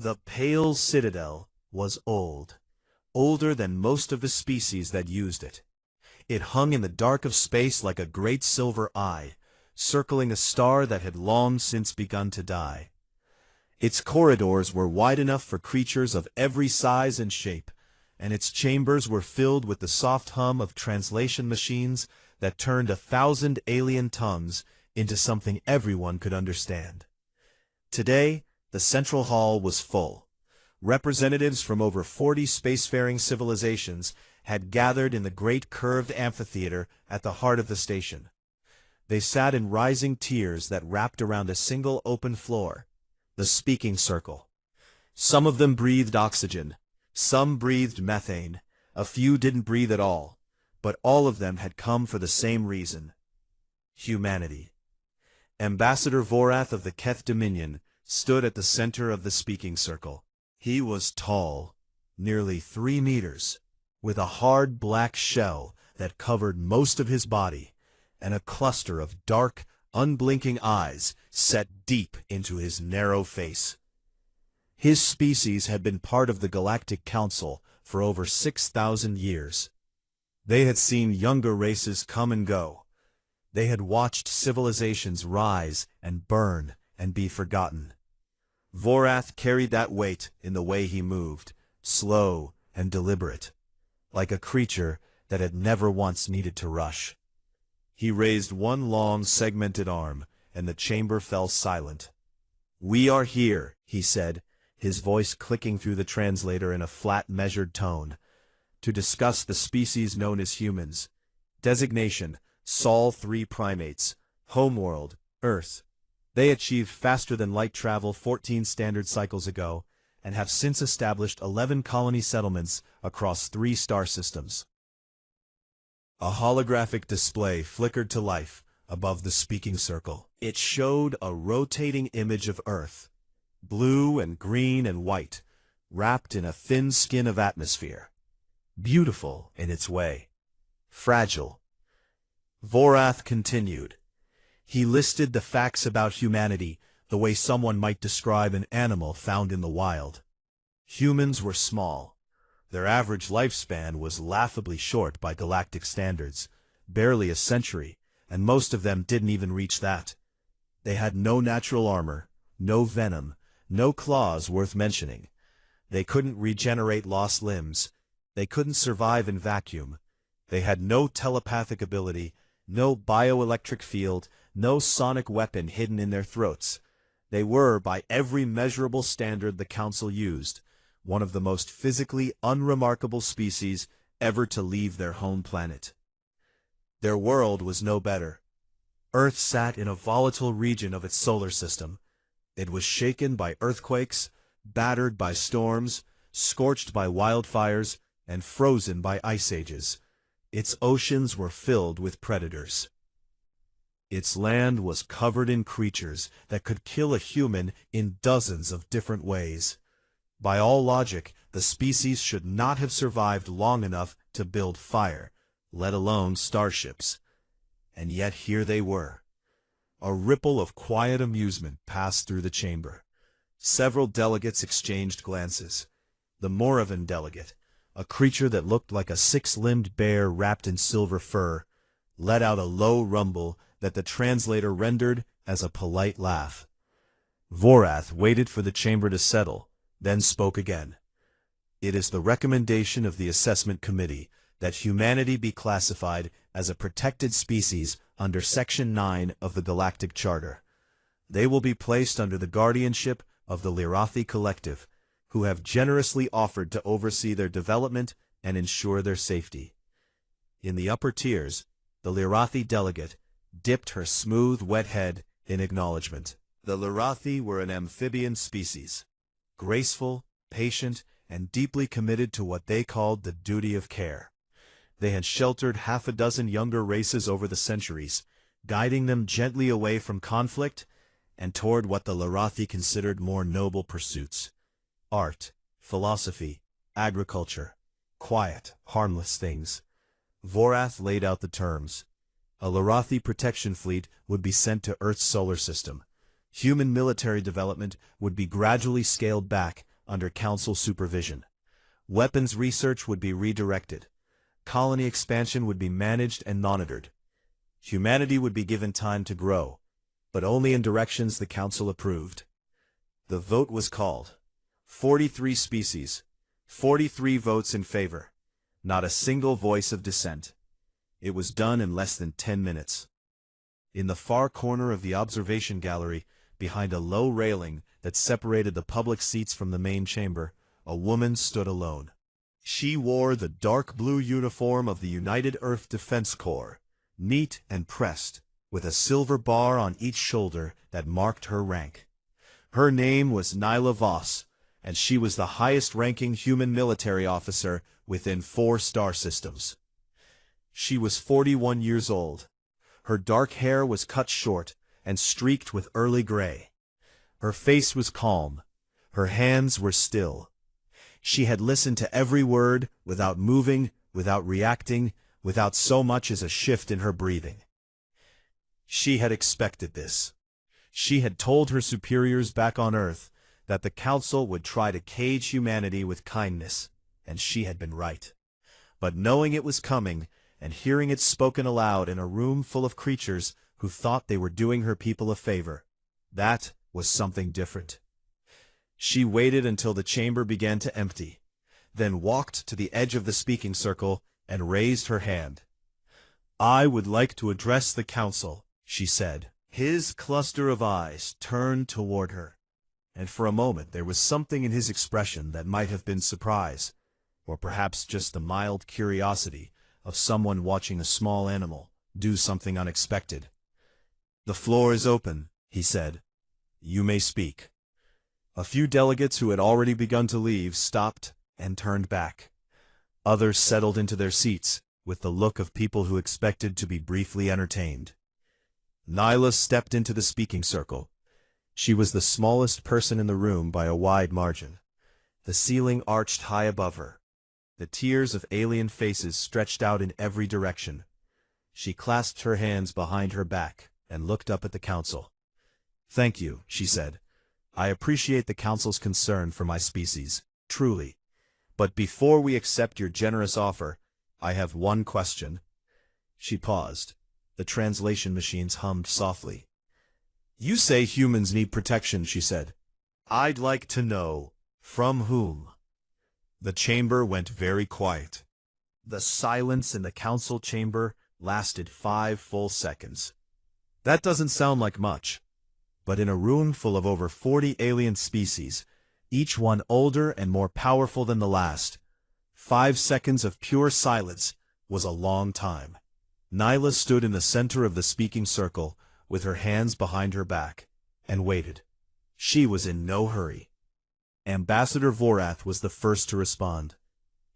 The Pale Citadel was old, older than most of the species that used it. It hung in the dark of space like a great silver eye, circling a star that had long since begun to die. Its corridors were wide enough for creatures of every size and shape, and its chambers were filled with the soft hum of translation machines that turned 1,000 alien tongues into something everyone could understand. Today, the central hall was full. Representatives from over 40 spacefaring civilizations had gathered in the great curved amphitheater at the heart of the station. They sat in rising tiers that wrapped around a single open floor, the speaking circle. Some of them breathed oxygen, some breathed methane, a few didn't breathe at all, but all of them had come for the same reason: humanity. Ambassador Vorath of the Keth Dominion stood at the center of the speaking circle. He was tall, nearly 3 meters, with a hard black shell that covered most of his body, and a cluster of dark, unblinking eyes set deep into his narrow face. His species had been part of the Galactic Council for over 6,000 years. They had seen younger races come and go. They had watched civilizations rise and burn and be forgotten. Vorath carried that weight in the way he moved, slow and deliberate, like a creature that had never once needed to rush. He raised one long, segmented arm, and the chamber fell silent. "We are here," he said, his voice clicking through the translator in a flat, measured tone, "to discuss the species known as humans. Designation: Sol 3 primates. Homeworld: Earth. They achieved faster-than-light travel 14 standard cycles ago, and have since established 11 colony settlements across 3 star systems." A holographic display flickered to life above the speaking circle. It showed a rotating image of Earth, blue and green and white, wrapped in a thin skin of atmosphere. Beautiful in its way, fragile. Vorath continued. He listed the facts about humanity the way someone might describe an animal found in the wild. Humans were small. Their average lifespan was laughably short by galactic standards, barely a century, and most of them didn't even reach that. They had no natural armor, no venom, no claws worth mentioning. They couldn't regenerate lost limbs. They couldn't survive in vacuum. They had no telepathic ability, no bioelectric field, no sonic weapon hidden in their throats. They were, by every measurable standard the Council used, one of the most physically unremarkable species ever to leave their home planet. Their world was no better. Earth sat in a volatile region of its solar system. It was shaken by earthquakes, battered by storms, scorched by wildfires, and frozen by ice ages. Its oceans were filled with predators. Its land was covered in creatures that could kill a human in dozens of different ways. By all logic, the species should not have survived long enough to build fire, let alone starships. And yet here they were. A ripple of quiet amusement passed through the chamber. Several delegates exchanged glances. The Moravan delegate, a creature that looked like a 6-limbed bear wrapped in silver fur, let out a low rumble that the translator rendered as a polite laugh. Vorath waited for the chamber to settle, then spoke again. "It is the recommendation of the Assessment Committee that humanity be classified as a protected species under Section 9 of the Galactic Charter. They will be placed under the guardianship of the Lyrathi Collective, who have generously offered to oversee their development and ensure their safety." In the upper tiers, the Lyrathi delegate dipped her smooth, wet head in acknowledgement. The Lyrathi were an amphibian species, graceful, patient, and deeply committed to what they called the duty of care. They had sheltered 6 younger races over the centuries, guiding them gently away from conflict and toward what the Lyrathi considered more noble pursuits: art, philosophy, agriculture, quiet, harmless things. Vorath laid out the terms. A Lyrathi protection fleet would be sent to Earth's solar system. Human military development would be gradually scaled back under Council supervision. Weapons research would be redirected. Colony expansion would be managed and monitored. Humanity would be given time to grow, but only in directions the Council approved. The vote was called. 43 species, 43 votes in favor, not a single voice of dissent. It was done in less than 10 minutes. In the far corner of the observation gallery, behind a low railing that separated the public seats from the main chamber, a woman stood alone. She wore the dark blue uniform of the United Earth Defense Corps, neat and pressed, with a silver bar on each shoulder that marked her rank. Her name was Nyla Voss, and she was the highest-ranking human military officer within 4 star systems. She was 41 years old. Her dark hair was cut short and streaked with early gray. Her face was calm. Her hands were still. She had listened to every word, without moving, without reacting, without so much as a shift in her breathing. She had expected this. She had told her superiors back on Earth that the Council would try to cage humanity with kindness, and she had been right. But knowing it was coming, and hearing it spoken aloud in a room full of creatures who thought they were doing her people a favor, that was something different. She waited until the chamber began to empty, then walked to the edge of the speaking circle and raised her hand. "I would like to address the Council," she said. His cluster of eyes turned toward her, and for a moment there was something in his expression that might have been surprise, or perhaps just the mild curiosity of someone watching a small animal do something unexpected. "The floor is open," he said. "You may speak." A few delegates who had already begun to leave stopped and turned back. Others settled into their seats with the look of people who expected to be briefly entertained. Nyla stepped into the speaking circle. She was the smallest person in the room by a wide margin. The ceiling arched high above her. The tiers of alien faces stretched out in every direction. She clasped her hands behind her back and looked up at the Council. "Thank you," she said. "I appreciate the Council's concern for my species, truly. But before we accept your generous offer, I have one question." She paused. The translation machines hummed softly. "You say humans need protection," she said. "I'd like to know, from whom?" The chamber went very quiet. The silence in the Council chamber lasted 5 full seconds. That doesn't sound like much, but in a room full of over 40 alien species, each one older and more powerful than the last, 5 seconds of pure silence was a long time. Nyla stood in the center of the speaking circle, with her hands behind her back, and waited. She was in no hurry. Ambassador Vorath was the first to respond.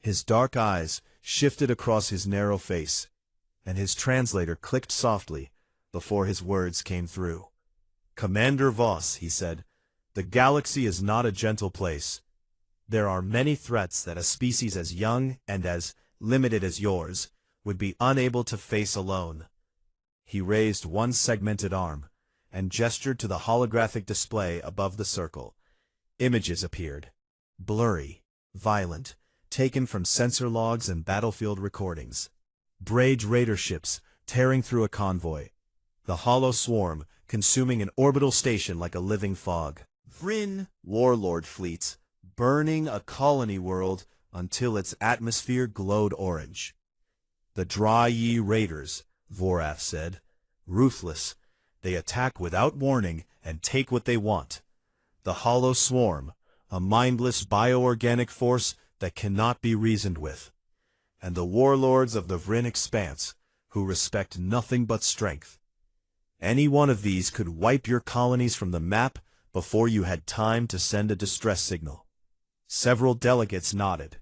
His dark eyes shifted across his narrow face, and his translator clicked softly before his words came through. "Commander Voss," he said, "the galaxy is not a gentle place. There are many threats that a species as young and as limited as yours would be unable to face alone." He raised one segmented arm and gestured to the holographic display above the circle. Images appeared, blurry, violent, taken from sensor logs and battlefield recordings. Braid raider ships tearing through a convoy. The hollow swarm consuming an orbital station like a living fog. Vryn warlord fleets burning a colony world until its atmosphere glowed orange. "The Dry Ye Raiders," Vorath said. "Ruthless. They attack without warning and take what they want. The Hollow Swarm, a mindless bioorganic force that cannot be reasoned with. And the warlords of the Vryn Expanse, who respect nothing but strength. Any one of these could wipe your colonies from the map before you had time to send a distress signal." Several delegates nodded.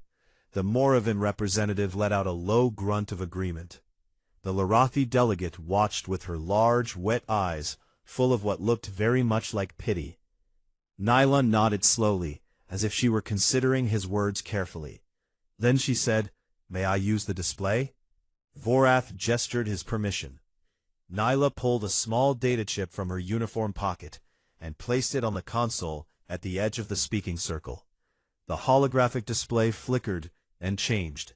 The Moravan representative let out a low grunt of agreement. The Larathi delegate watched with her large, wet eyes, full of what looked very much like pity. Nyla nodded slowly, as if she were considering his words carefully. Then she said, "May I use the display?" Vorath gestured his permission. Nyla pulled a small data chip from her uniform pocket and placed it on the console at the edge of the speaking circle. The holographic display flickered and changed.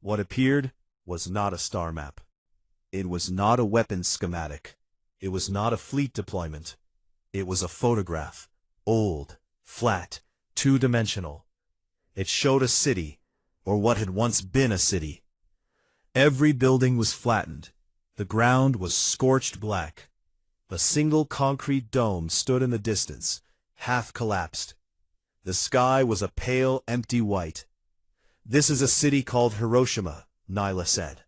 What appeared was not a star map. It was not a weapons schematic. It was not a fleet deployment. It was a photograph. Old, flat, two-dimensional. It showed a city, or what had once been a city. Every building was flattened. The ground was scorched black. A single concrete dome stood in the distance, half collapsed. The sky was a pale, empty white. "This is a city called Hiroshima," Nyla said.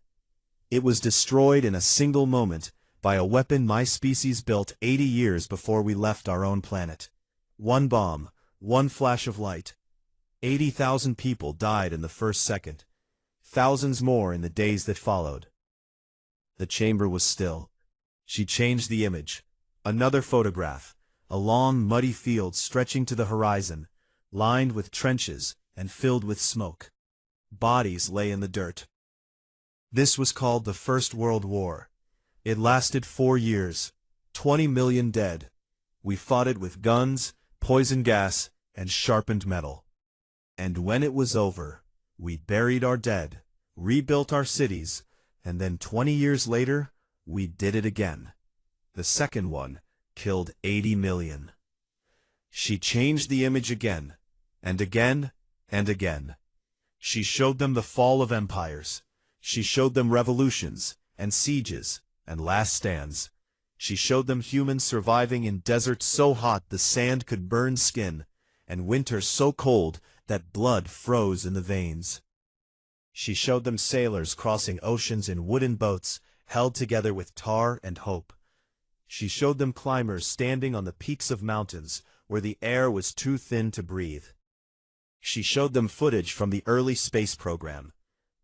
"It was destroyed in a single moment by a weapon my species built 80 years before we left our own planet. One bomb, one flash of light. 80,000 people died in the first second. Thousands more in the days that followed." The chamber was still. She changed the image. Another photograph. A long, muddy field stretching to the horizon, lined with trenches and filled with smoke. Bodies lay in the dirt. This was called the First World War. It lasted 4 years. 20 million dead. We fought it with guns, poison gas, and sharpened metal. And when it was over, we buried our dead, rebuilt our cities, and then 20 years later, we did it again. The second one killed 80 million. She changed the image again, and again, and again. She showed them the fall of empires. She showed them revolutions, and sieges, and last stands. She showed them humans surviving in deserts so hot the sand could burn skin, and winters so cold that blood froze in the veins. She showed them sailors crossing oceans in wooden boats, held together with tar and hope. She showed them climbers standing on the peaks of mountains, where the air was too thin to breathe. She showed them footage from the early space program.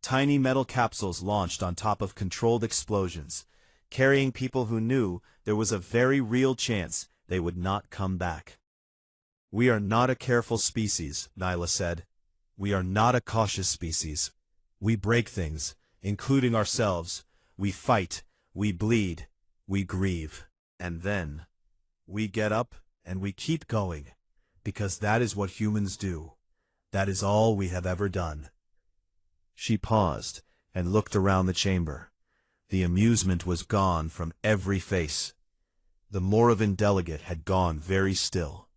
Tiny metal capsules launched on top of controlled explosions, carrying people who knew there was a very real chance they would not come back. "We are not a careful species," Nyla said. "We are not a cautious species. We break things, including ourselves. We fight, we bleed, we grieve. And then we get up and we keep going, because that is what humans do. That is all we have ever done." She paused and looked around the chamber. The amusement was gone from every face. The Moravian delegate had gone very still.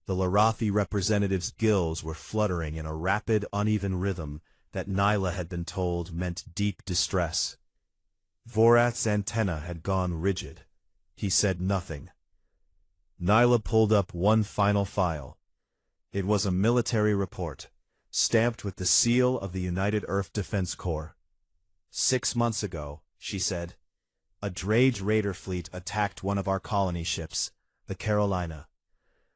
The Larathi representative's gills were fluttering in a rapid, uneven rhythm that Nyla had been told meant deep distress. Vorath's antenna had gone rigid. He said nothing. Nyla pulled up one final file. It was a military report, stamped with the seal of the United Earth Defense Corps. 6 months ago, she said, a Drage raider fleet attacked one of our colony ships, the Carolina.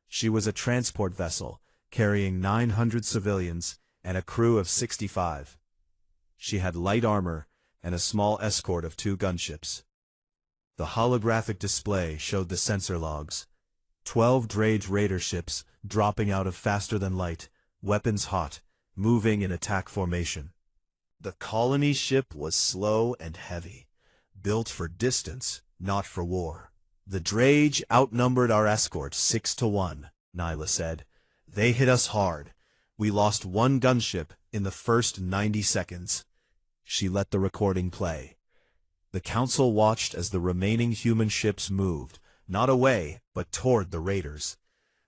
She was a transport vessel, carrying 900 civilians and a crew of 65. She had light armor and a small escort of 2 gunships. The holographic display showed the sensor logs. 12 Drage raider ships dropping out of faster than light, weapons hot, moving in attack formation. The colony ship was slow and heavy, built for distance, not for war. The Drage outnumbered our escort 6-1, Nyla said. They hit us hard. We lost 1 gunship in the first 90 seconds. She let the recording play. The council watched as the remaining human ships moved, not away, but toward the raiders.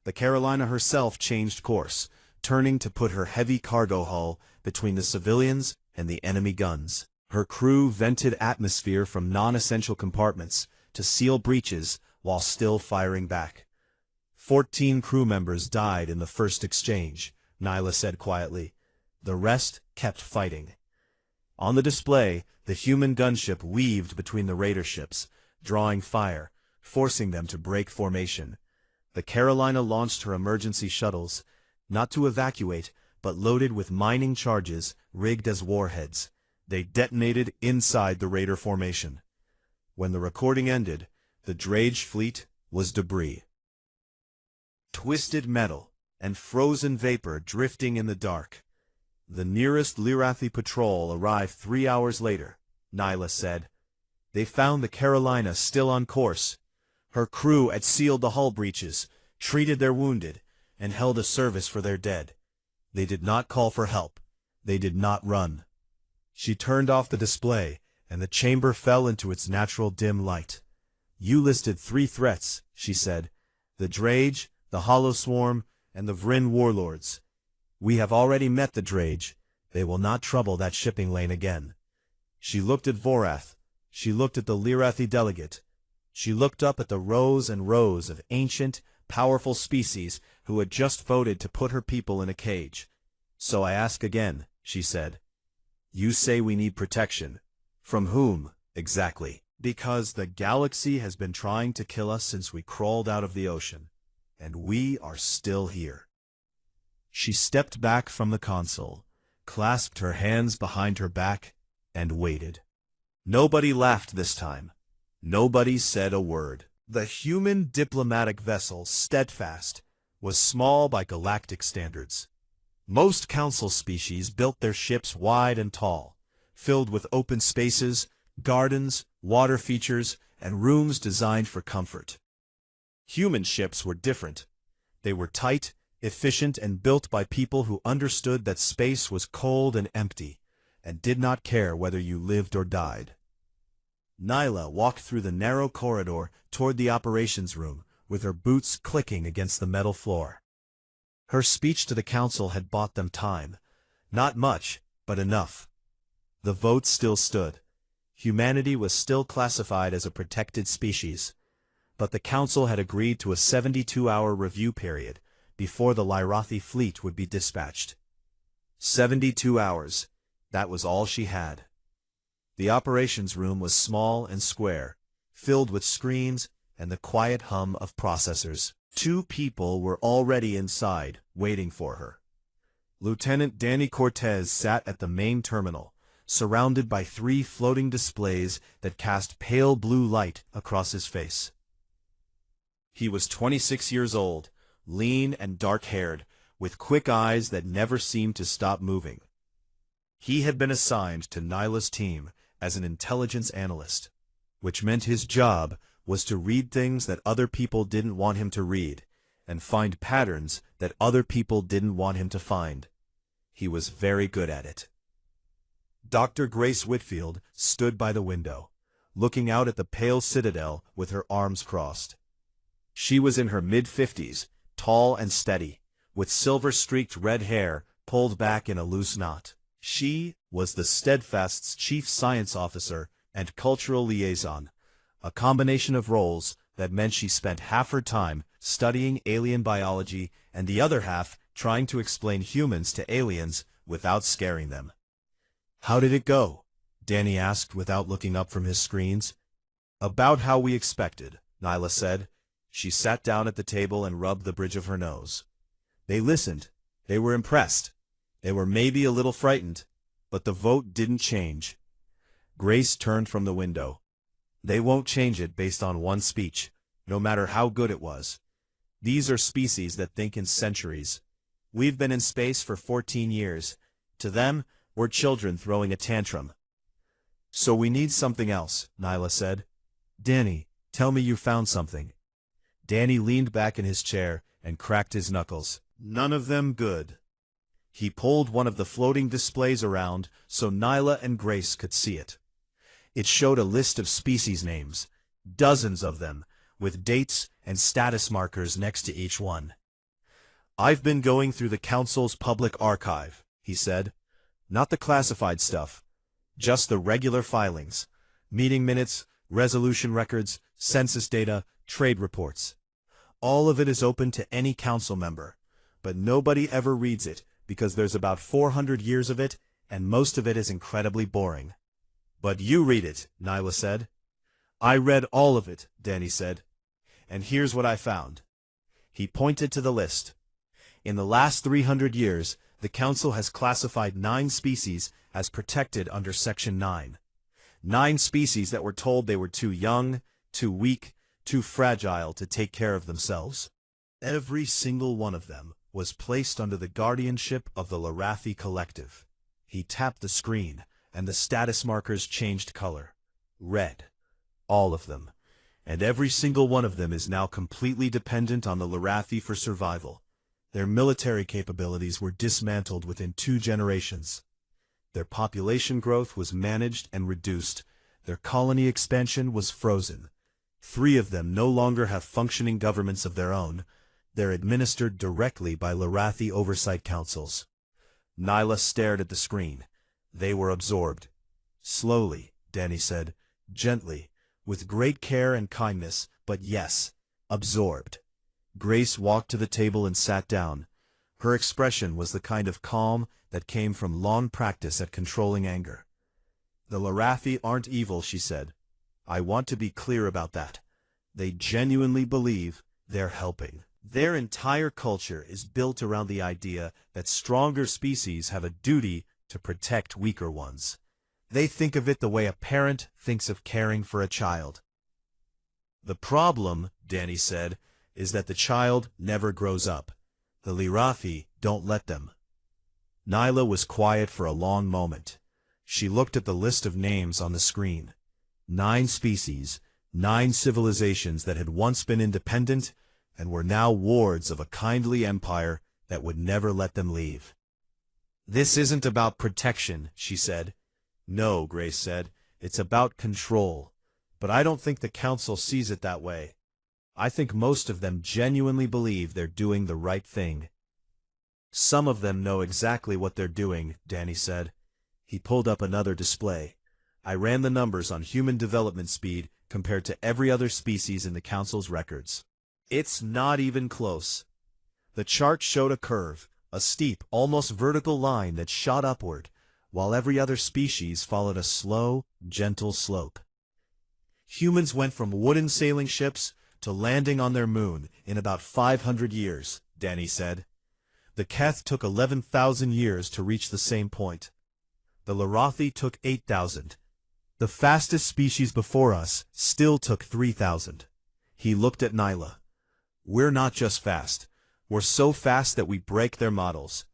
The Carolina herself changed course, turning to put her heavy cargo hull between the civilians and the enemy guns. Her crew vented atmosphere from non-essential compartments to seal breaches while still firing back. 14 crew members died in the first exchange, Nyla said quietly. The rest kept fighting. On the display, the human gunship weaved between the raider ships, drawing fire, forcing them to break formation. The Carolina launched her emergency shuttles, not to evacuate, but loaded with mining charges rigged as warheads. They detonated inside the raider formation. When the recording ended, the Drage fleet was debris. Twisted metal and frozen vapor drifting in the dark. The nearest Larathi patrol arrived 3 hours later, Nyla said. They found the Carolina still on course. Her crew had sealed the hull breaches, treated their wounded, and held a service for their dead. They did not call for help. They did not run. She turned off the display, and the chamber fell into its natural dim light. You listed 3 threats, she said. The Drage, the Hollow Swarm, and the Vryn warlords. We have already met the Drage. They will not trouble that shipping lane again. She looked at Vorath. She looked at the Lyrathi delegate. She looked up at the rows and rows of ancient, powerful species who had just voted to put her people in a cage. So I ask again, she said. You say we need protection. From whom, exactly? Because the galaxy has been trying to kill us since we crawled out of the ocean, and we are still here. She stepped back from the console, clasped her hands behind her back, and waited. Nobody laughed this time. Nobody said a word. The human diplomatic vessel, Steadfast, was small by galactic standards. Most council species built their ships wide and tall, filled with open spaces, gardens, water features, and rooms designed for comfort. Human ships were different. They were tight, efficient, and built by people who understood that space was cold and empty, and did not care whether you lived or died. Nyla walked through the narrow corridor toward the operations room, with her boots clicking against the metal floor. Her speech to the council had bought them time. Not much, but enough. The vote still stood. Humanity was still classified as a protected species, but the council had agreed to a 72-hour review period before the Lyrathi fleet would be dispatched. 72 hours. That was all she had. The operations room was small and square, filled with screens and the quiet hum of processors. 2 people were already inside, waiting for her. Lieutenant Danny Cortez sat at the main terminal, surrounded by 3 floating displays that cast pale blue light across his face. He was 26 years old, lean and dark-haired, with quick eyes that never seemed to stop moving. He had been assigned to Nyla's team as an intelligence analyst, which meant his job was to read things that other people didn't want him to read, and find patterns that other people didn't want him to find. He was very good at it. Dr. Grace Whitfield stood by the window, looking out at the pale citadel with her arms crossed. She was in her mid-50s, tall and steady, with silver-streaked red hair pulled back in a loose knot. She was the Steadfast's chief science officer and cultural liaison, a combination of roles that meant she spent half her time studying alien biology and the other half trying to explain humans to aliens without scaring them. "How did it go?" Danny asked without looking up from his screens. "About how we expected," Nyla said. She sat down at the table and rubbed the bridge of her nose. They listened. They were impressed. They were maybe a little frightened, but the vote didn't change. Grace turned from the window. They won't change it based on one speech, no matter how good it was. These are species that think in centuries. We've been in space for 14 years. To them, we're children throwing a tantrum. "So we need something else," Nyla said. "Danny, tell me you found something." Danny leaned back in his chair and cracked his knuckles. "None of them good." He pulled one of the floating displays around so Nyla and Grace could see it. It showed a list of species names, dozens of them, with dates and status markers next to each one. "I've been going through the Council's public archive," he said. "Not the classified stuff, just the regular filings, meeting minutes, resolution records, census data, trade reports. All of it is open to any council member, but nobody ever reads it because there's about 400 years of it, and most of it is incredibly boring." "But you read it," Nyla said. "I read all of it," Danny said. "And here's what I found." He pointed to the list. In the last 300 years, the Council has classified 9 species as protected under Section 9. 9 species that were told they were too young, too weak, too fragile to take care of themselves. Every single one of them was placed under the guardianship of the Lyrathi Collective. He tapped the screen, and the status markers changed color. Red. All of them. And every single one of them is now completely dependent on the Lyrathi for survival. Their military capabilities were dismantled within 2 generations. Their population growth was managed and reduced. Their colony expansion was frozen. 3 of them no longer have functioning governments of their own. They're administered directly by Larathi oversight councils. Nyla stared at the screen. They were absorbed. Slowly, Danny said, gently, with great care and kindness, but yes, absorbed. Grace walked to the table and sat down. Her expression was the kind of calm that came from long practice at controlling anger. The Larathi aren't evil, she said. I want to be clear about that. They genuinely believe they're helping. Their entire culture is built around the idea that stronger species have a duty to protect weaker ones. They think of it the way a parent thinks of caring for a child. The problem, Danny said, is that the child never grows up. The Larathi don't let them. Nyla was quiet for a long moment. She looked at the list of names on the screen. 9 species, 9 civilizations that had once been independent and were now wards of a kindly empire that would never let them leave. This isn't about protection, she said. No, Grace said, it's about control. But I don't think the council sees it that way. I think most of them genuinely believe they're doing the right thing. Some of them know exactly what they're doing, Danny said. He pulled up another display. I ran the numbers on human development speed compared to every other species in the council's records. It's not even close. The chart showed a curve, a steep, almost vertical line that shot upward, while every other species followed a slow, gentle slope. Humans went from wooden sailing ships to landing on their moon in about 500 years, Danny said. The Keth took 11,000 years to reach the same point. The Larathi took 8,000. The fastest species before us still took 3,000. He looked at Nyla. We're not just fast. We're so fast that we break their models.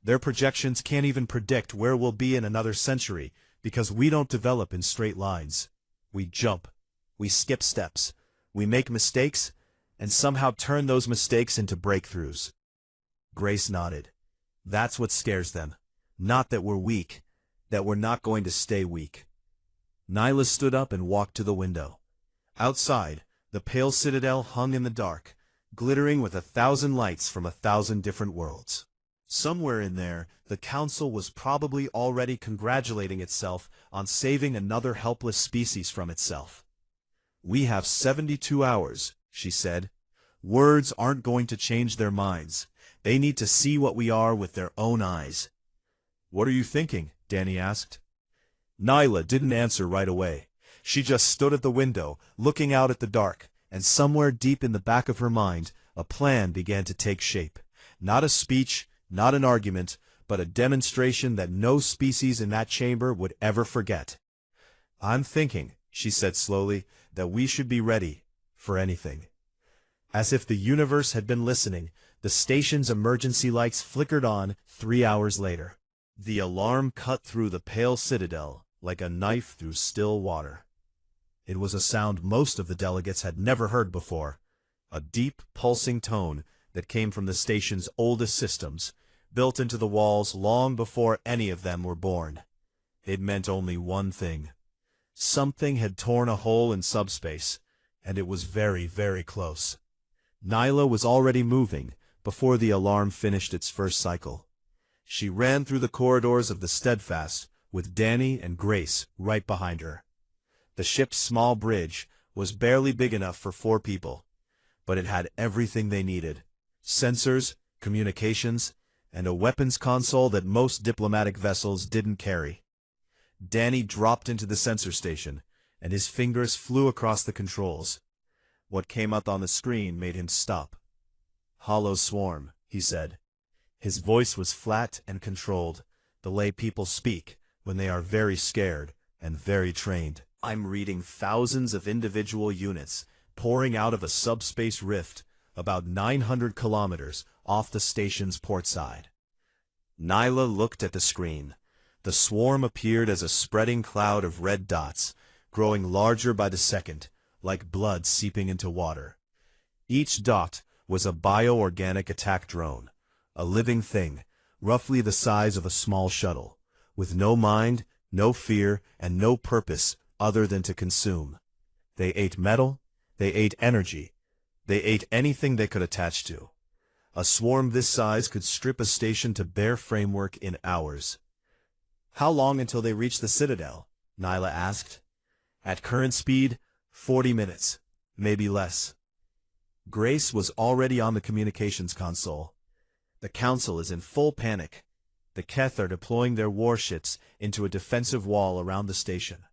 Their projections can't even predict where we'll be in another century because we don't develop in straight lines. We jump. We skip steps. We make mistakes and somehow turn those mistakes into breakthroughs. Grace nodded. That's what scares them. Not that we're weak. That we're not going to stay weak. Nyla stood up and walked to the window. Outside, the pale citadel hung in the dark, glittering with 1,000 lights from 1,000 different worlds. Somewhere in there, the council was probably already congratulating itself on saving another helpless species from itself. We have 72 hours, she said. Words aren't going to change their minds. They need to see what we are with their own eyes. What are you thinking? Danny asked. Nyla didn't answer right away. She just stood at the window, looking out at the dark, and somewhere deep in the back of her mind, a plan began to take shape. Not a speech, not an argument, but a demonstration that no species in that chamber would ever forget. I'm thinking, she said slowly, that we should be ready for anything. As if the universe had been listening, the station's emergency lights flickered on 3 hours later. The alarm cut through the pale citadel like a knife through still water. It was a sound most of the delegates had never heard before, a deep, pulsing tone that came from the station's oldest systems, built into the walls long before any of them were born. It meant only one thing. Something had torn a hole in subspace, and it was very, very close. Nyla was already moving before the alarm finished its first cycle. She ran through the corridors of the Steadfast with Danny and Grace right behind her. The ship's small bridge was barely big enough for 4 people, but it had everything they needed: sensors, communications, and a weapons console that most diplomatic vessels didn't carry. Danny dropped into the sensor station, and his fingers flew across the controls. What came up on the screen made him stop. "Hollow swarm," he said. His voice was flat and controlled, the way people speak when they are very scared and very trained. I'm reading thousands of individual units pouring out of a subspace rift about 900 kilometers off the station's port side. Nyla looked at the screen. The swarm appeared as a spreading cloud of red dots, growing larger by the second, like blood seeping into water. Each dot was a bioorganic attack drone, A living thing, roughly the size of a small shuttle, with no mind, no fear, and no purpose other than to consume. They ate metal, they ate energy, they ate anything they could attach to. A swarm this size could strip a station to bare framework in hours. "How long until they reach the Citadel?" Nyla asked. "At current speed, 40 minutes, maybe less." Grace was already on the communications console. "The Council is in full panic. The Keth are deploying their warships into a defensive wall around the station.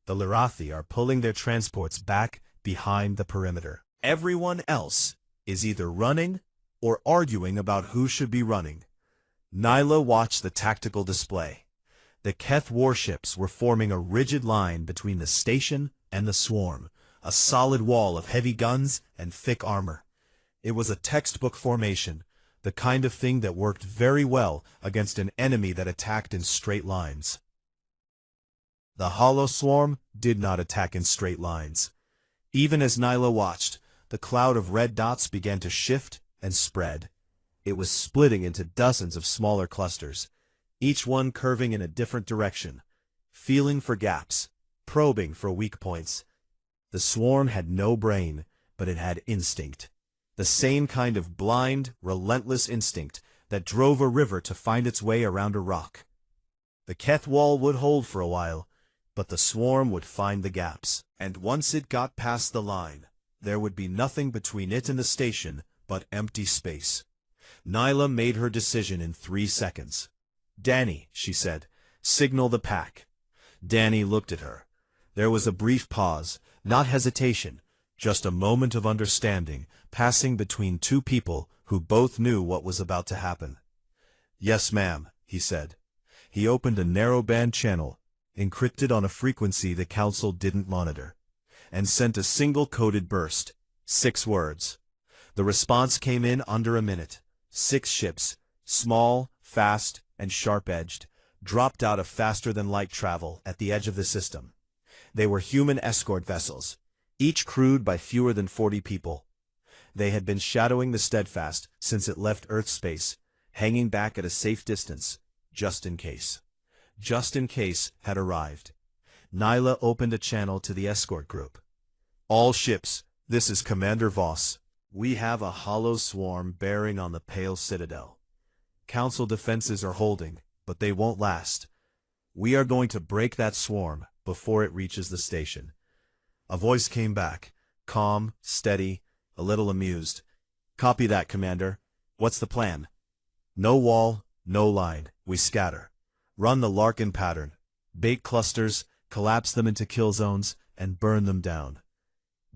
The Lirathi are pulling their transports back behind the perimeter. Everyone else is either running or arguing about who should be running." Nyla watched the tactical display. The Keth warships were forming a rigid line between the station and the swarm, a solid wall of heavy guns and thick armor. It was a textbook formation, the kind of thing that worked very well against an enemy that attacked in straight lines. The hollow swarm did not attack in straight lines. Even as Nyla watched, the cloud of red dots began to shift and spread. It was splitting into dozens of smaller clusters, each one curving in a different direction, feeling for gaps, probing for weak points. The swarm had no brain, but it had instinct. The same kind of blind, relentless instinct that drove a river to find its way around a rock. The Keth wall would hold for a while, but the swarm would find the gaps. And once it got past the line, there would be nothing between it and the station but empty space. Nyla made her decision in 3 seconds. "Danny," she said, "signal the pack." Danny looked at her. There was a brief pause, not hesitation, just a moment of understanding, passing between two people who both knew what was about to happen. "Yes, ma'am," he said. He opened a narrowband channel, encrypted on a frequency the Council didn't monitor, and sent a single coded burst, 6 words. The response came in under a minute. 6 ships, small, fast, and sharp-edged, dropped out of faster-than-light travel at the edge of the system. They were human escort vessels, each crewed by fewer than 40 people. They had been shadowing the Steadfast since it left Earth space, hanging back at a safe distance, just in case. Just in case had arrived. Nyla opened a channel to the escort group. "All ships, this is Commander Voss. We have a hollow swarm bearing on the Pale Citadel. Council defenses are holding, but they won't last. We are going to break that swarm before it reaches the station." A voice came back, calm, steady, a little amused. "Copy that, Commander. What's the plan?" "No wall, no line. We scatter. Run the Larkin pattern. Bait clusters, collapse them into kill zones, and burn them down.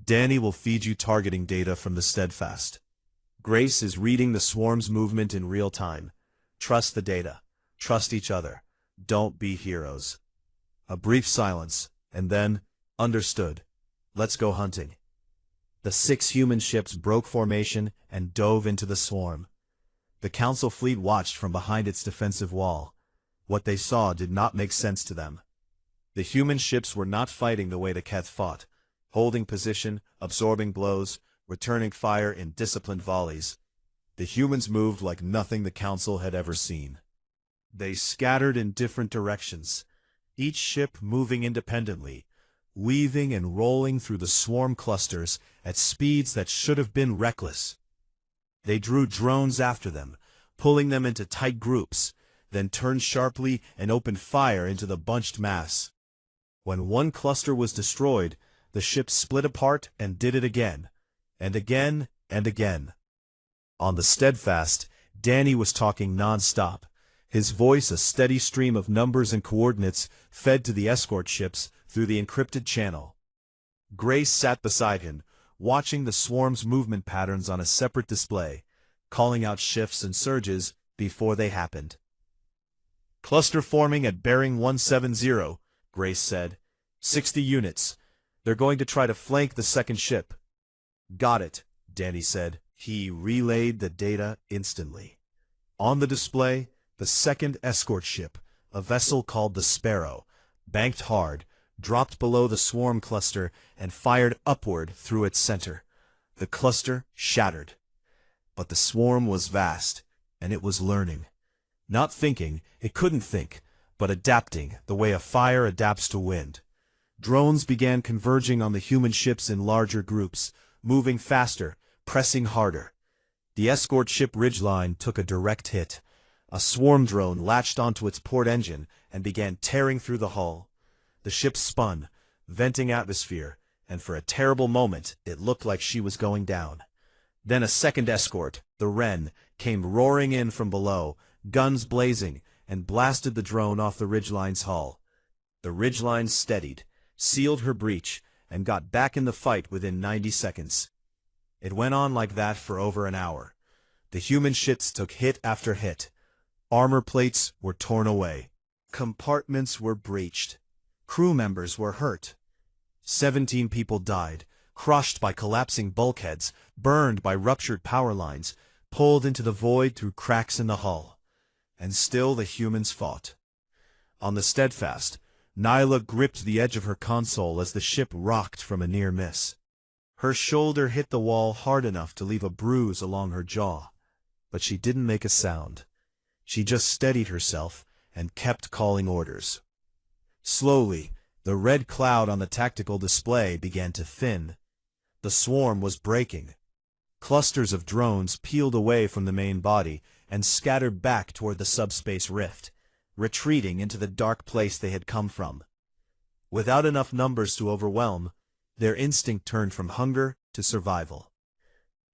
Danny will feed you targeting data from the Steadfast. Grace is reading the swarm's movement in real time. Trust the data. Trust each other. Don't be heroes." A brief silence, and then, "Understood. Let's go hunting." The 6 human ships broke formation and dove into the swarm. The Council fleet watched from behind its defensive wall. What they saw did not make sense to them. The human ships were not fighting the way the Keth fought, holding position, absorbing blows, returning fire in disciplined volleys. The humans moved like nothing the Council had ever seen. They scattered in different directions, each ship moving independently, weaving and rolling through the swarm clusters at speeds that should have been reckless. They drew drones after them, pulling them into tight groups, then turned sharply and opened fire into the bunched mass. When one cluster was destroyed, the ship split apart and did it again, and again, and again. On the Steadfast, Danny was talking non-stop, his voice a steady stream of numbers and coordinates fed to the escort ships through the encrypted channel. Grace sat beside him, watching the swarm's movement patterns on a separate display, calling out shifts and surges before they happened. "Cluster forming at bearing 170, Grace said. 60 units. They're going to try to flank the second ship." "Got it," Danny said. He relayed the data instantly. On the display, the second escort ship, a vessel called the Sparrow, banked hard, dropped below the swarm cluster, and fired upward through its center. The cluster shattered. But the swarm was vast, and it was learning. Not thinking, it couldn't think, but adapting the way a fire adapts to wind. Drones began converging on the human ships in larger groups, moving faster, pressing harder. The escort ship Ridgeline took a direct hit. A swarm drone latched onto its port engine and began tearing through the hull. The ship spun, venting atmosphere, and for a terrible moment it looked like she was going down. Then a second escort, the Wren, came roaring in from below, guns blazing, and blasted the drone off the Ridgeline's hull. The Ridgeline steadied, sealed her breach, and got back in the fight within 90 seconds. It went on like that for over an hour. The human ships took hit after hit. Armor plates were torn away. Compartments were breached. Crew members were hurt. 17 people died, crushed by collapsing bulkheads, burned by ruptured power lines, pulled into the void through cracks in the hull. And still the humans fought. On the Steadfast, Nyla gripped the edge of her console as the ship rocked from a near miss. Her shoulder hit the wall hard enough to leave a bruise along her jaw, but she didn't make a sound. She just steadied herself and kept calling orders. Slowly, the red cloud on the tactical display began to thin. The swarm was breaking. Clusters of drones peeled away from the main body and scattered back toward the subspace rift, retreating into the dark place they had come from. Without enough numbers to overwhelm, their instinct turned from hunger to survival.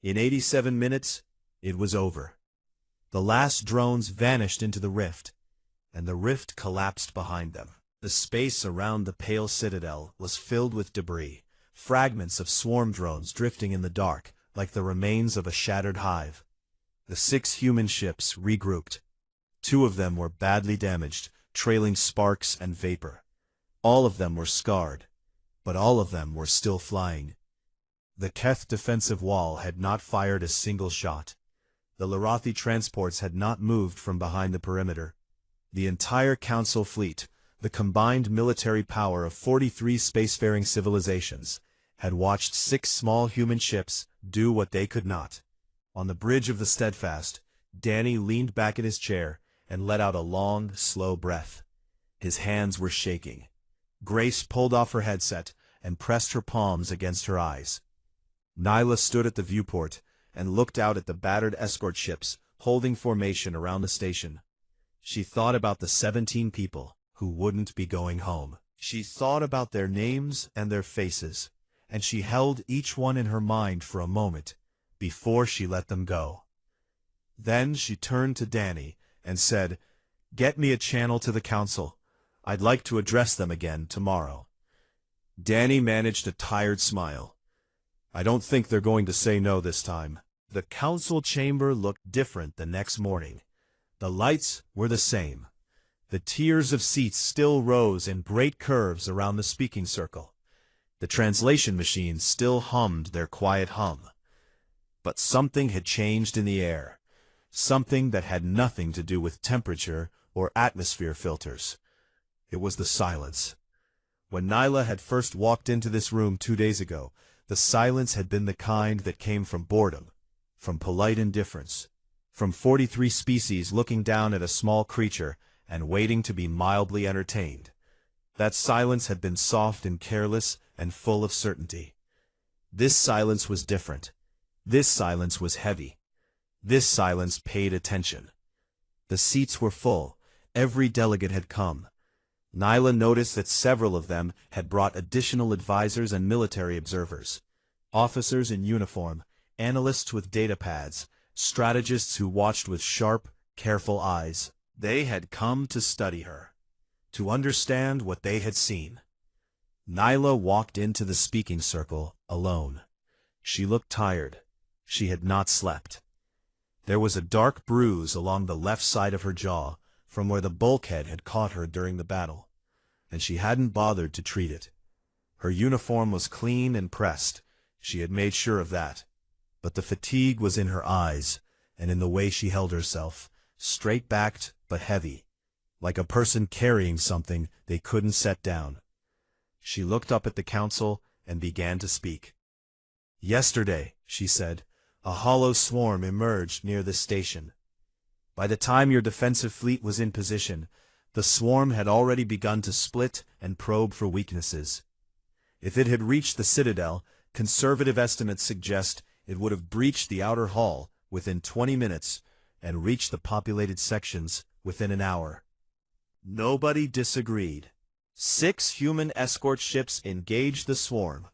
In 87 minutes, it was over. The last drones vanished into the rift, and the rift collapsed behind them. The space around the pale citadel was filled with debris, fragments of swarm drones drifting in the dark like the remains of a shattered hive. The 6 human ships regrouped. 2 of them were badly damaged, trailing sparks and vapor. All of them were scarred, but all of them were still flying. The Keth defensive wall had not fired a single shot. The Larathi transports had not moved from behind the perimeter. The entire Council fleet, the combined military power of 43 spacefaring civilizations, had watched 6 small human ships do what they could not. On the bridge of the Steadfast, Danny leaned back in his chair and let out a long, slow breath. His hands were shaking. Grace pulled off her headset and pressed her palms against her eyes. Nyla stood at the viewport and looked out at the battered escort ships holding formation around the station. She thought about the 17 people who wouldn't be going home. She thought about their names and their faces, and she held each one in her mind for a moment before she let them go. Then she turned to Danny and said, "Get me a channel to the Council. I'd like to address them again tomorrow." Danny managed a tired smile. "I don't think they're going to say no this time." The Council chamber looked different the next morning. The lights were the same. The tiers of seats still rose in great curves around the speaking circle. The translation machines still hummed their quiet hum. But something had changed in the air. Something that had nothing to do with temperature or atmosphere filters. It was the silence. When Nyla had first walked into this room 2 days ago, the silence had been the kind that came from boredom, from polite indifference, from 43 species looking down at a small creature and waiting to be mildly entertained. That silence had been soft and careless and full of certainty. This silence was different. This silence was heavy. This silence paid attention. The seats were full. Every delegate had come. Nyla noticed that several of them had brought additional advisors and military observers. Officers in uniform, analysts with data pads, strategists who watched with sharp, careful eyes. They had come to study her, to understand what they had seen. Nyla walked into the speaking circle alone. She looked tired. She had not slept. There was a dark bruise along the left side of her jaw, from where the bulkhead had caught her during the battle, and she hadn't bothered to treat it. Her uniform was clean and pressed. She had made sure of that. But the fatigue was in her eyes, and in the way she held herself, straight-backed but heavy, like a person carrying something they couldn't set down. She looked up at the Council and began to speak. "Yesterday," she said, "a hollow swarm emerged near this station. By the time your defensive fleet was in position, the swarm had already begun to split and probe for weaknesses. If it had reached the citadel, conservative estimates suggest it would have breached the outer hull within 20 minutes and reached the populated sections within an hour. Nobody disagreed. 6 human escort ships engaged the swarm.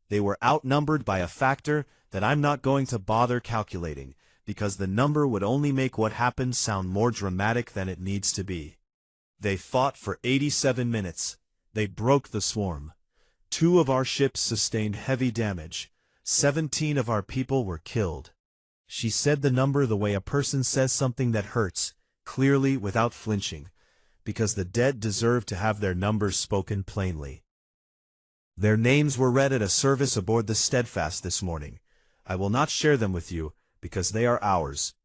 They were outnumbered by a factor that I'm not going to bother calculating, because the number would only make what happened sound more dramatic than it needs to be. They fought for 87 minutes. They broke the swarm. 2 of our ships sustained heavy damage. 17 of our people were killed. She said the number the way a person says something that hurts, clearly without flinching, because the dead deserve to have their numbers spoken plainly. Their names were read at a service aboard the Steadfast this morning. I will not share them with you, because they are ours.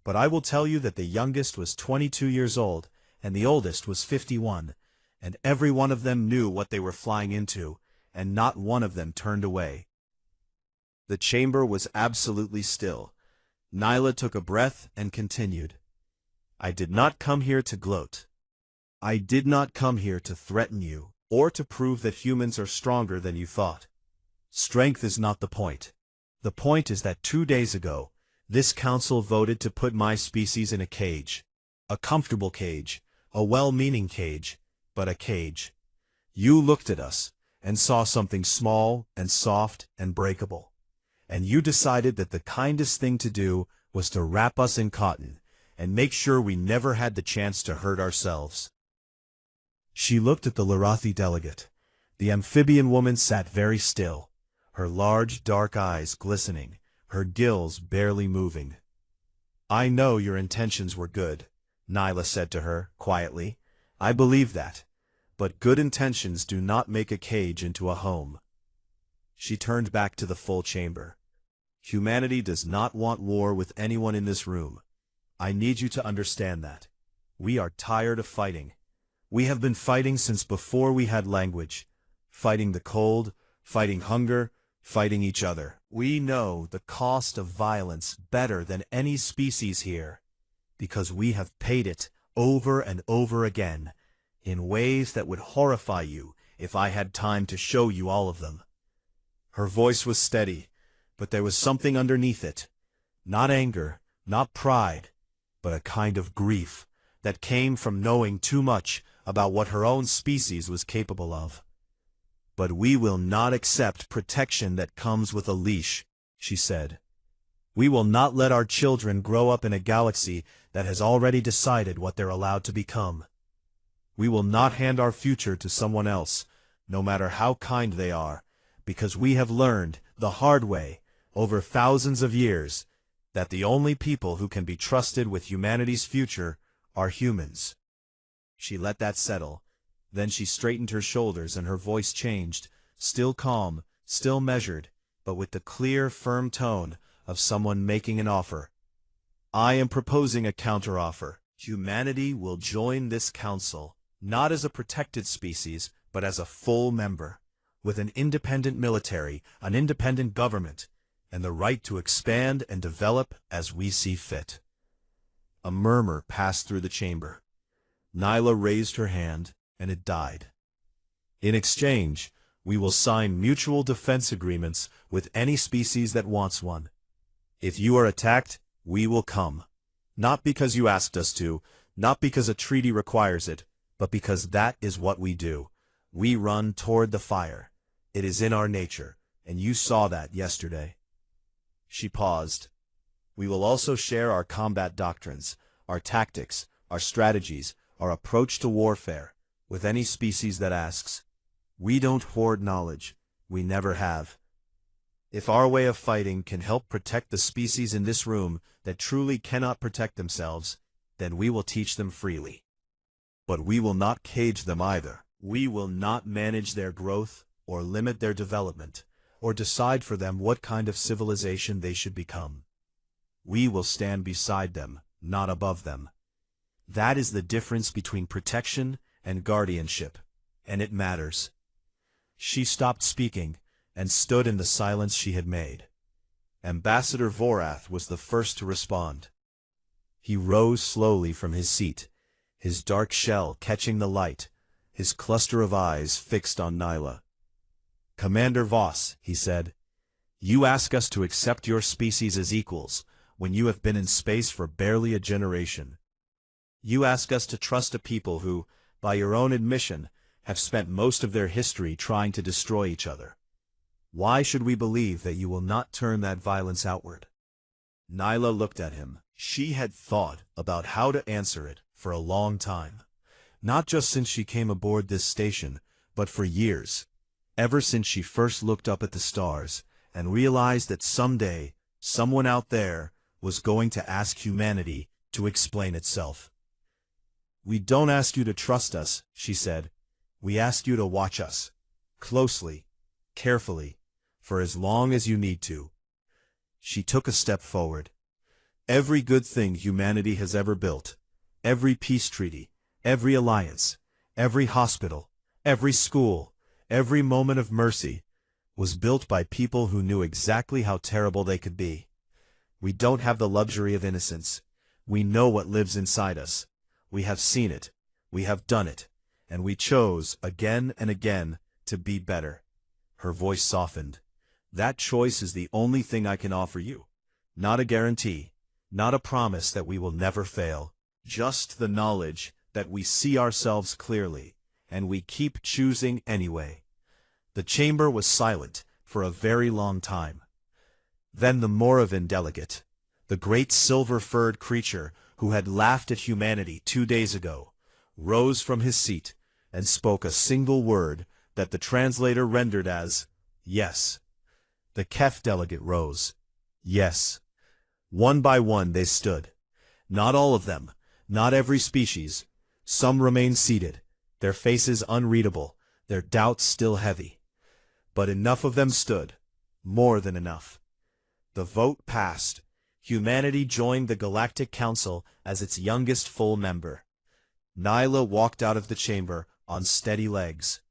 But I will tell you that the youngest was 22 years old, and the oldest was 51, and every one of them knew what they were flying into, and not one of them turned away. The chamber was absolutely still. Nyla took a breath and continued. I did not come here to gloat. I did not come here to threaten you, or to prove that humans are stronger than you thought. Strength is not the point. The point is that 2 days ago, this council voted to put my species in a cage. A comfortable cage, a well-meaning cage, but a cage. You looked at us, and saw something small and soft and breakable. And you decided that the kindest thing to do was to wrap us in cotton, and make sure we never had the chance to hurt ourselves. She looked at the Larathi delegate. The amphibian woman sat very still, her large dark eyes glistening, her gills barely moving. I know your intentions were good, Nyla said to her, quietly. I believe that. But good intentions do not make a cage into a home. She turned back to the full chamber. Humanity does not want war with anyone in this room. I need you to understand that. We are tired of fighting. We have been fighting since before we had language. Fighting the cold, fighting hunger, fighting each other. We know the cost of violence better than any species here, because we have paid it over and over again, in ways that would horrify you if I had time to show you all of them. Her voice was steady, but there was something underneath it. Not anger, not pride, but a kind of grief that came from knowing too much about what her own species was capable of. But we will not accept protection that comes with a leash, she said. We will not let our children grow up in a galaxy that has already decided what they're allowed to become. We will not hand our future to someone else, no matter how kind they are, because we have learned the hard way, over thousands of years, that the only people who can be trusted with humanity's future are humans. She let that settle. Then she straightened her shoulders and her voice changed, still calm, still measured, but with the clear, firm tone of someone making an offer. I am proposing a counteroffer. Humanity will join this council, not as a protected species, but as a full member, with an independent military, an independent government, and the right to expand and develop as we see fit. A murmur passed through the chamber. Nyla raised her hand, and it died. In exchange, we will sign mutual defense agreements with any species that wants one. If you are attacked, we will come. Not because you asked us to, not because a treaty requires it, but because that is what we do. We run toward the fire. It is in our nature, and you saw that yesterday. She paused. We will also share our combat doctrines, our tactics, our strategies, our approach to warfare, with any species that asks. We don't hoard knowledge. We never have. If our way of fighting can help protect the species in this room that truly cannot protect themselves, then we will teach them freely. But we will not cage them either. We will not manage their growth or limit their development, or decide for them what kind of civilization they should become. We will stand beside them, not above them. That is the difference between protection and guardianship, and it matters. She stopped speaking and stood in the silence she had made. Ambassador Vorath was the first to respond. He rose slowly from his seat, his dark shell catching the light, his cluster of eyes fixed on Nyla. "Commander Voss," he said, "you ask us to accept your species as equals when you have been in space for barely a generation. You ask us to trust a people who, by your own admission, have spent most of their history trying to destroy each other. Why should we believe that you will not turn that violence outward?" Nyla looked at him. She had thought about how to answer it for a long time. Not just since she came aboard this station, but for years. Ever since she first looked up at the stars and realized that someday, someone out there was going to ask humanity to explain itself. "We don't ask you to trust us," she said. "We ask you to watch us. Closely, carefully, for as long as you need to." She took a step forward. "Every good thing humanity has ever built, every peace treaty, every alliance, every hospital, every school, every moment of mercy, was built by people who knew exactly how terrible they could be. We don't have the luxury of innocence. We know what lives inside us. We have seen it, we have done it, and we chose, again and again, to be better." Her voice softened. "That choice is the only thing I can offer you. Not a guarantee, not a promise that we will never fail, just the knowledge that we see ourselves clearly, and we keep choosing anyway." The chamber was silent for a very long time. Then the Moravian delegate, the great silver-furred creature who had laughed at humanity 2 days ago, rose from his seat and spoke a single word that the translator rendered as, "Yes." The Kef delegate rose. "Yes." One by one they stood. Not all of them, not every species. Some remained seated, their faces unreadable, their doubts still heavy. But enough of them stood. More than enough. The vote passed. Humanity joined the Galactic Council as its youngest full member. Nyla walked out of the chamber on steady legs,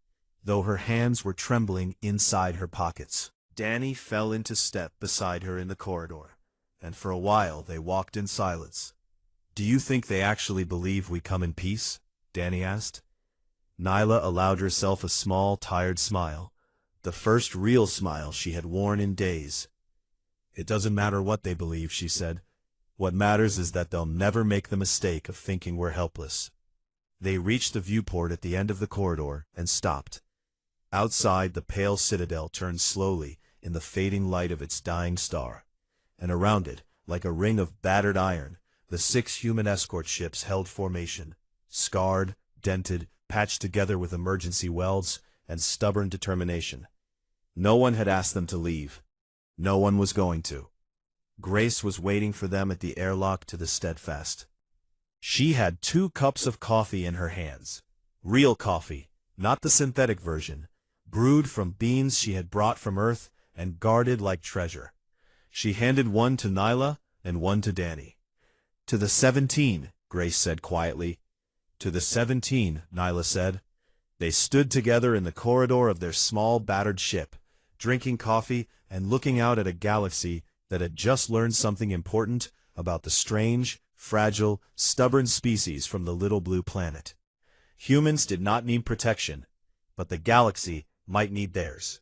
though her hands were trembling inside her pockets. Danny fell into step beside her in the corridor, and for a while they walked in silence. "Do you think they actually believe we come in peace?" Danny asked. Nyla allowed herself a small, tired smile, the first real smile she had worn in days. "It doesn't matter what they believe," she said. "What matters is that they'll never make the mistake of thinking we're helpless." They reached the viewport at the end of the corridor and stopped. Outside, the pale citadel turned slowly in the fading light of its dying star, and around it, like a ring of battered iron, the 6 human escort ships held formation, scarred, dented, patched together with emergency welds and stubborn determination. No one had asked them to leave. No one was going to. Grace was waiting for them at the airlock to the Steadfast. She had 2 cups of coffee in her hands. Real coffee, not the synthetic version, brewed from beans she had brought from Earth and guarded like treasure. She handed one to Nyla and one to Danny. "To the 17, Grace said quietly. "To the 17, Nyla said. They stood together in the corridor of their small battered ship, drinking coffee and looking out at a galaxy that had just learned something important about the strange, fragile, stubborn species from the little blue planet. Humans did not need protection, but the galaxy might need theirs.